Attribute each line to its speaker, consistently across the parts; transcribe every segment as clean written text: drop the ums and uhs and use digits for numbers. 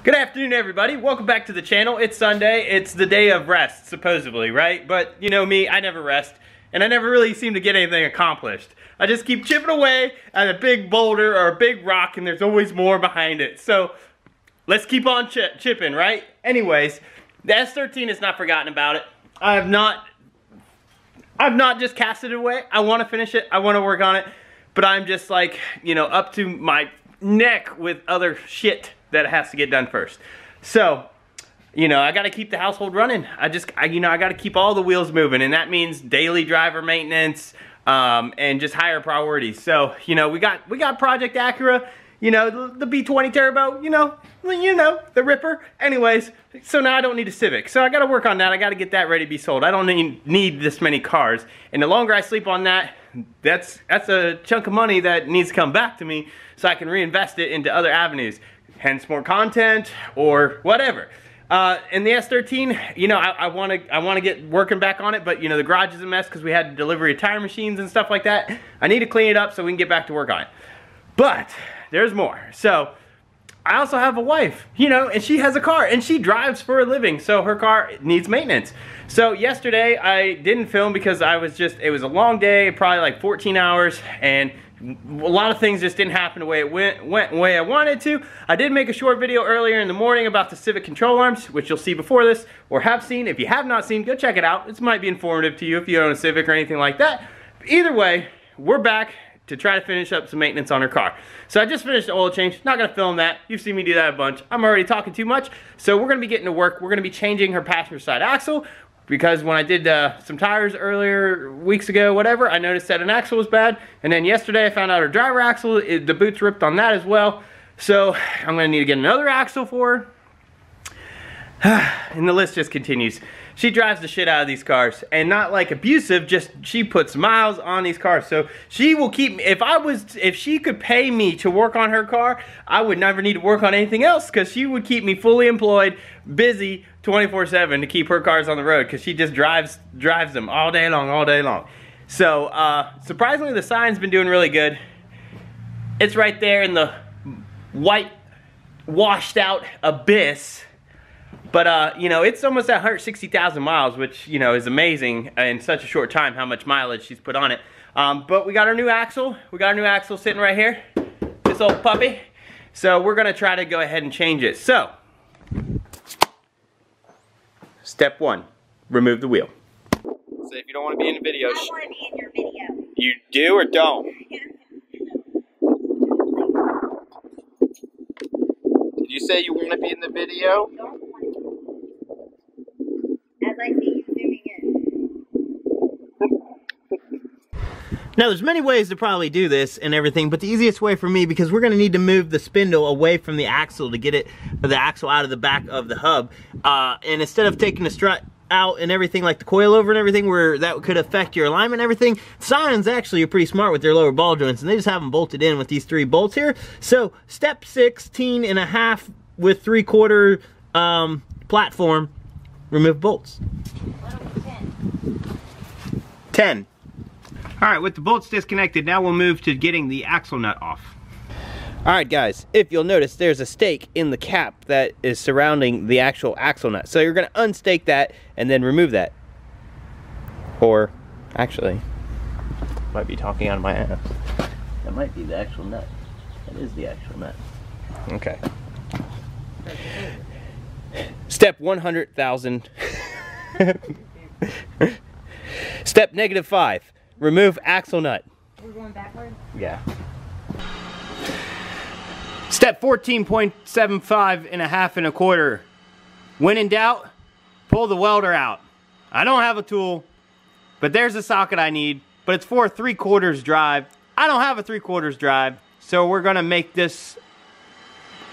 Speaker 1: Good afternoon, everybody. Welcome back to the channel. It's Sunday. It's the day of rest, supposedly, right? But you know me, I never rest, and I never really seem to get anything accomplished. I just keep chipping away at a big boulder or a big rock, and there's always more behind it. So let's keep on chipping, right? Anyways, the S13 is not forgotten about it. I've not just cast it away. I want to finish it. I want to work on it, but I'm just like, you know, up to my neck with other shit that has to get done first. So, you know, I got to keep the household running. I got to keep all the wheels moving, and that means daily driver maintenance and just higher priorities. So, you know, we got Project Acura, you know, the B20 turbo, you know, the Ripper. Anyways, so now I don't need a Civic. So I got to work on that. I got to get that ready to be sold. I don't need this many cars, and the longer I sleep on that, that's a chunk of money that needs to come back to me so I can reinvest it into other avenues. Hence more content or whatever. And the S13, you know, I want to get working back on it, but you know, the garage is a mess because we had delivery of tire machines and stuff like that. I need to clean it up so we can get back to work on it. But there's more. So I also have a wife, you know, and she has a car and she drives for a living, so her car needs maintenance. So yesterday I didn't film because it was a long day, probably like 14 hours, and a lot of things just didn't happen the way it went the way I wanted to. I did make a short video earlier in the morning about the Civic control arms, which you'll see before this, or have seen. If you have not seen, go check it out. This might be informative to you if you own a Civic or anything like that. But either way, we're back to try to finish up some maintenance on her car. So I just finished the oil change. Not gonna film that. You've seen me do that a bunch. I'm already talking too much. So we're gonna be getting to work. We're gonna be changing her passenger side axle, because when I did some tires earlier, weeks ago, whatever, I noticed that an axle was bad. And then yesterday I found out her driver axle, the boot's ripped on that as well. So I'm gonna need to get another axle for her. And the list just continues. She drives the shit out of these cars, and not like abusive, just she puts miles on these cars. So she will keep, if she could pay me to work on her car, I would never need to work on anything else, because she would keep me fully employed, busy 24/7 to keep her cars on the road, because she just drives them all day long. So surprisingly, the Scion's been doing really good. It's right there in the white washed out abyss. But, you know, it's almost at 160,000 miles, which, you know, is amazing in such a short time how much mileage she's put on it. But we got our new axle. We got our new axle sitting right here. This old puppy. So we're going to try to go ahead and change it. So, step one, remove the wheel. So if you don't want to be in the video. I want to be in your video. You do or don't? Did you say you want to be in the video?
Speaker 2: As I see you zooming in.
Speaker 1: Now there's many ways to probably do this and everything, but the easiest way for me, because we're going to need to move the spindle away from the axle to get the axle out of the back of the hub, and instead of taking the strut out and everything, like the coilover and everything, where that could affect your alignment and everything, Scion's actually are pretty smart with their lower ball joints, and they just have them bolted in with these 3 bolts here. So step 16.5 with 3/4 platform, remove bolts. 10. Alright, with the bolts disconnected, now we'll move to getting the axle nut off. Alright guys, if you'll notice, there's a stake in the cap that is surrounding the actual axle nut. So you're going to unstake that and then remove that. Or, actually, might be talking out of my ass. That might be the actual nut. That is the actual nut. Okay. Step 100,000. Step -5. Remove axle nut.
Speaker 2: We're going backward?
Speaker 1: Yeah. Step 14.75 and a half and a quarter. When in doubt, pull the welder out. I don't have a tool, but there's a socket I need, but it's for a 3/4 drive. I don't have a 3/4 drive, so we're gonna make this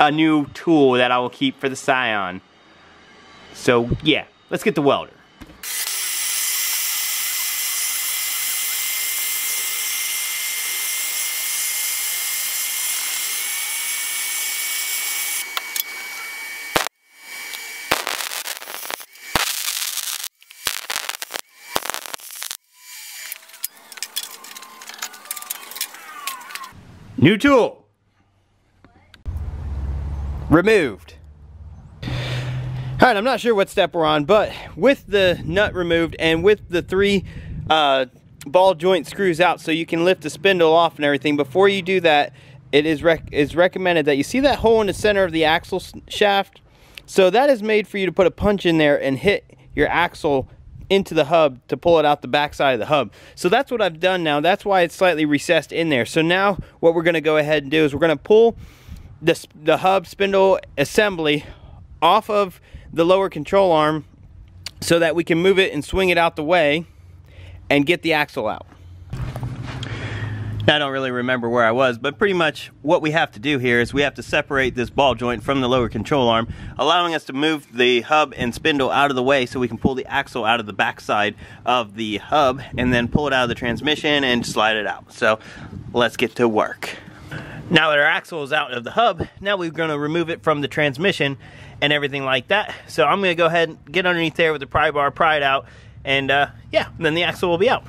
Speaker 1: a new tool that I will keep for the Scion. So yeah, let's get the welder. New tool. Removed. All right, I'm not sure what step we're on, but with the nut removed and with the 3 ball joint screws out so you can lift the spindle off and everything, before you do that, it is recommended that you see that hole in the center of the axle shaft. So that is made for you to put a punch in there and hit your axle into the hub to pull it out the back side of the hub. So that's what I've done now. That's why it's slightly recessed in there. So now what we're going to go ahead and do is we're going to pull the hub spindle assembly off of the lower control arm so that we can move it and swing it out the way and get the axle out. Now, I don't really remember where I was, but pretty much what we have to do here is we have to separate this ball joint from the lower control arm, allowing us to move the hub and spindle out of the way so we can pull the axle out of the back side of the hub and then pull it out of the transmission and slide it out. So let's get to work. Now that our axle is out of the hub, now we're going to remove it from the transmission and everything like that. So I'm going to go ahead and get underneath there with the pry bar, pry it out, and yeah, then the axle will be out.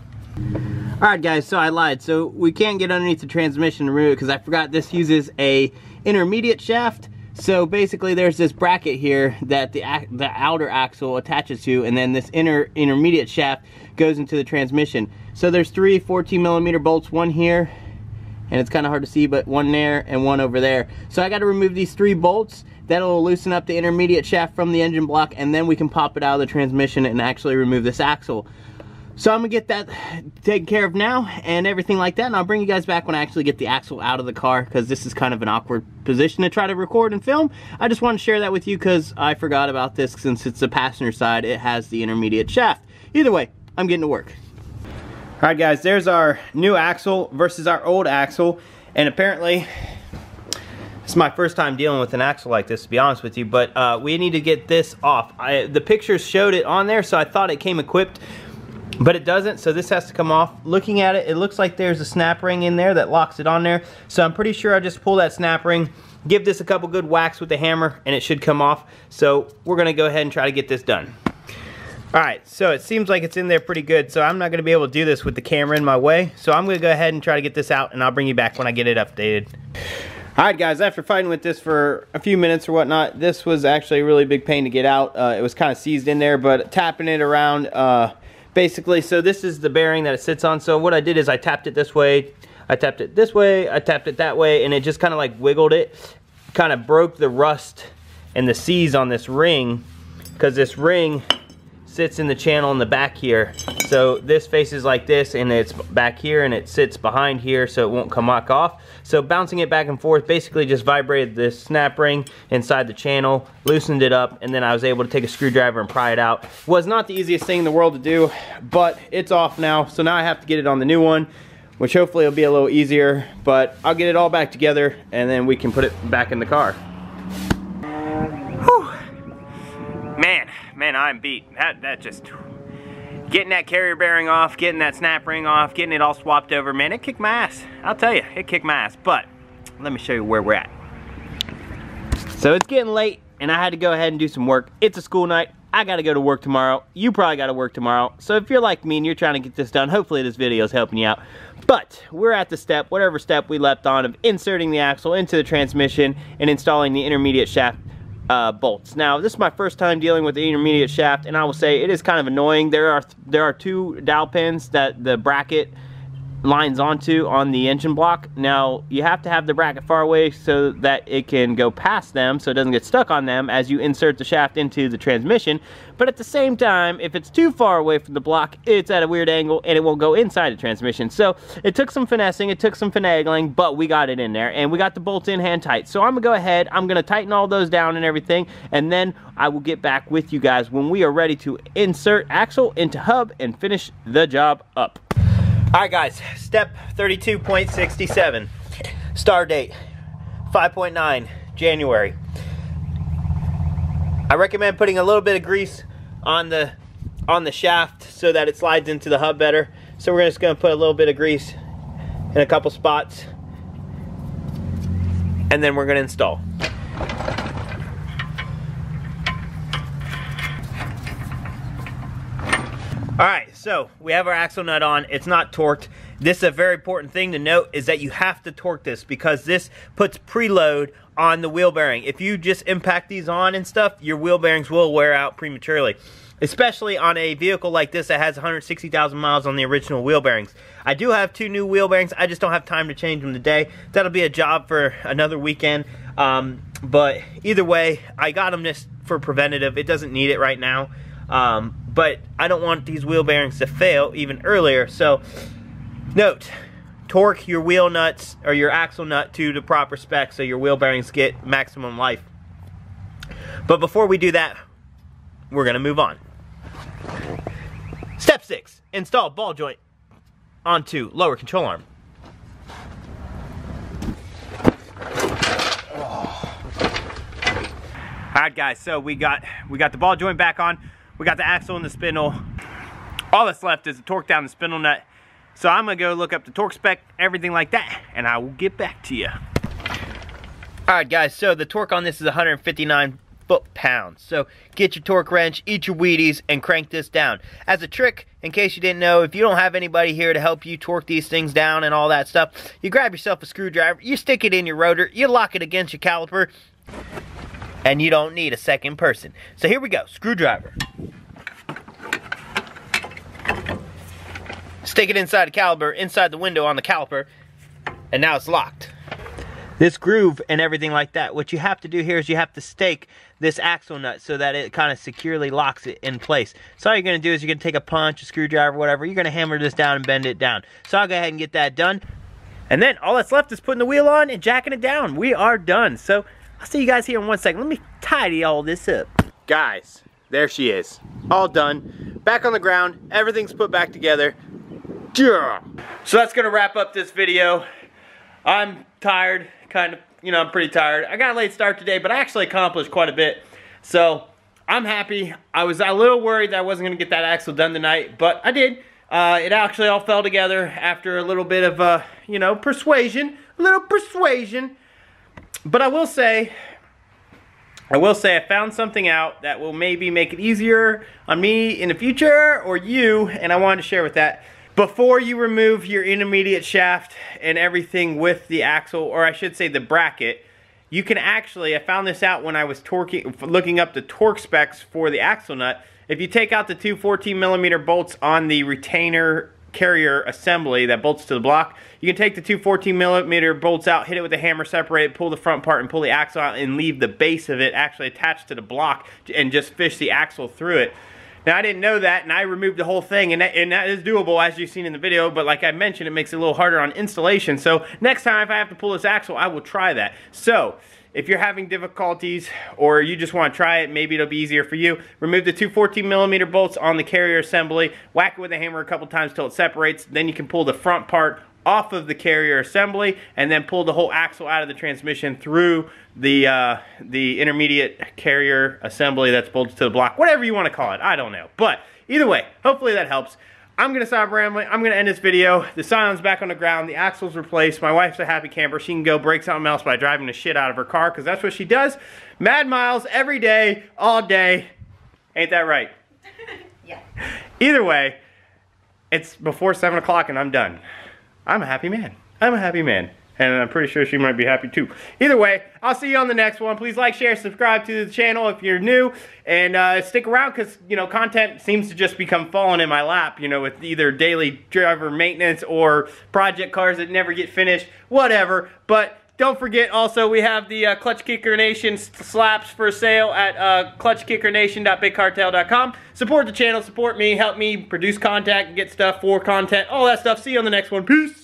Speaker 1: Alright guys, so I lied. So we can't get underneath the transmission and remove it because I forgot this uses a intermediate shaft. So basically there's this bracket here that the outer axle attaches to, and then this intermediate shaft goes into the transmission. So there's 3 14mm bolts, one here, and it's kind of hard to see, but one there and one over there. So I got to remove these 3 bolts. That'll loosen up the intermediate shaft from the engine block, and then we can pop it out of the transmission and actually remove this axle. So I'm gonna get that taken care of now and everything like that, and I'll bring you guys back when I actually get the axle out of the car, because this is kind of an awkward position to try to record and film. I just want to share that with you because I forgot about this. Since it's the passenger side, it has the intermediate shaft. Either way, I'm getting to work. Alright guys, there's our new axle versus our old axle, and apparently it's my first time dealing with an axle like this, to be honest with you, but we need to get this off. The pictures showed it on there, so I thought it came equipped, but it doesn't, so this has to come off. Looking at it, it looks like there's a snap ring in there that locks it on there, so I'm pretty sure I just pull that snap ring, give this a couple good whacks with the hammer, and it should come off. So we're gonna go ahead and try to get this done. Alright, so it seems like it's in there pretty good, so I'm not gonna be able to do this with the camera in my way, so I'm gonna go ahead and try to get this out, and I'll bring you back when I get it updated. Alright guys, after fighting with this for a few minutes or whatnot, this was actually a really big pain to get out. It was kind of seized in there, but tapping it around, basically, so this is the bearing that it sits on. So what I did is I tapped it this way, I tapped it this way, I tapped it that way, and it just kind of like wiggled it. Kind of broke the rust and the seize on this ring, because this ring sits in the channel in the back here. So this faces like this, and it's back here, and it sits behind here, so it won't come back off. So bouncing it back and forth basically just vibrated this snap ring inside the channel, loosened it up, and then I was able to take a screwdriver and pry it out. Was not the easiest thing in the world to do, but it's off now. So now I have to get it on the new one, which hopefully will be a little easier, but I'll get it all back together and then we can put it back in the car. Whew. Man, I'm beat. That just, getting that carrier bearing off, getting that snap ring off, getting it all swapped over, man, it kicked my ass. I'll tell you, it kicked my ass. But let me show you where we're at. So it's getting late and I had to go ahead and do some work. It's a school night. I gotta go to work tomorrow. You probably gotta work tomorrow. So if you're like me and you're trying to get this done, hopefully this video is helping you out. But we're at the step, whatever step we left on, of inserting the axle into the transmission and installing the intermediate shaft bolts. Now, this is my first time dealing with the intermediate shaft, and I will say it is kind of annoying. There are 2 dowel pins that the bracket lines onto on the engine block. Now, you have to have the bracket far away so that it can go past them, so it doesn't get stuck on them as you insert the shaft into the transmission. But at the same time, if it's too far away from the block, it's at a weird angle and it won't go inside the transmission. So it took some finessing, it took some finagling, but we got it in there and we got the bolts in hand tight. So I'm gonna go ahead, I'm gonna tighten all those down and everything, and then I will get back with you guys when we are ready to insert axle into hub and finish the job up. Alright guys, step 32.67. Start date 5.9 January. I recommend putting a little bit of grease on the shaft so that it slides into the hub better. So we're just going to put a little bit of grease in a couple spots, and then we're going to install. Alright, so we have our axle nut on. It's not torqued. This is a very important thing to note, is that you have to torque this, because this puts preload on the wheel bearing. If you just impact these on and stuff, your wheel bearings will wear out prematurely. Especially on a vehicle like this that has 160,000 miles on the original wheel bearings. I do have 2 new wheel bearings. I just don't have time to change them today. That'll be a job for another weekend. But either way, I got them just for preventative. It doesn't need it right now. But I don't want these wheel bearings to fail even earlier. So note, torque your wheel nuts or your axle nut to the proper spec so your wheel bearings get maximum life. But before we do that, we're going to move on. Step 6, install ball joint onto lower control arm. Alright guys, so we got the ball joint back on. We got the axle and the spindle. All that's left is to torque down the spindle nut. So I'm going to go look up the torque spec, everything like that, and I will get back to you. Alright guys, so the torque on this is 159 foot-pounds. So get your torque wrench, eat your Wheaties, and crank this down. As a trick, in case you didn't know, if you don't have anybody here to help you torque these things down and all that stuff, you grab yourself a screwdriver, you stick it in your rotor, you lock it against your caliper, and you don't need a second person. So here we go, screwdriver. Stick it inside the caliper, inside the window on the caliper, and now it's locked. This groove and everything like that, what you have to do here is you have to stake this axle nut so that it kind of securely locks it in place. So all you're going to do is you're going to take a punch, a screwdriver, whatever. You're going to hammer this down and bend it down. So I'll go ahead and get that done. And then all that's left is putting the wheel on and jacking it down. We are done. So I'll see you guys here in 1 second. Let me tidy all this up. Guys, there she is. All done. Back on the ground. Everything's put back together. So that's going to wrap up this video. I'm tired. Kind of, you know, I'm pretty tired. I got a late start today, but I actually accomplished quite a bit. So I'm happy. I was a little worried that I wasn't going to get that axle done tonight, but I did. It actually all fell together after a little bit of, you know, persuasion. A little persuasion. But I will say I found something out that will maybe make it easier on me in the future, or you, and I wanted to share with that. Before you remove your intermediate shaft and everything with the axle, or I should say the bracket, you can actually, I found this out when I was looking up the torque specs for the axle nut. If you take out the 2 14mm bolts on the retainer carrier assembly that bolts to the block, you can take the 2 14mm bolts out, hit it with a hammer, separate it, pull the front part and pull the axle out, and leave the base of it actually attached to the block and just fish the axle through it. Now I didn't know that, and I removed the whole thing, and that is doable as you've seen in the video, but like I mentioned, it makes it a little harder on installation. So next time if I have to pull this axle, I will try that. So if you're having difficulties or you just want to try it, maybe it'll be easier for you, remove the 2 14mm bolts on the carrier assembly, whack it with a hammer a couple times till it separates, then you can pull the front part off of the carrier assembly and then pull the whole axle out of the transmission through the intermediate carrier assembly that's bolted to the block. Whatever you want to call it, I don't know. But either way, hopefully that helps. I'm going to stop rambling. I'm going to end this video. The Scion's back on the ground. The axle's replaced. My wife's a happy camper. She can go break something else by driving the shit out of her car, because that's what she does. Mad miles every day, all day. Ain't that right?
Speaker 2: Yeah.
Speaker 1: Either way, it's before 7 o'clock and I'm done. I'm a happy man. I'm a happy man. And I'm pretty sure she might be happy too. Either way, I'll see you on the next one. Please like, share, subscribe to the channel if you're new. And stick around because, you know, content seems to just become falling in my lap, you know, with either daily driver maintenance or project cars that never get finished, whatever. But don't forget also we have the Clutch Kicker Nation slaps for sale at ClutchKickerNation.BigCartel.com. Support the channel, support me, help me produce content, get stuff for content, all that stuff. See you on the next one. Peace.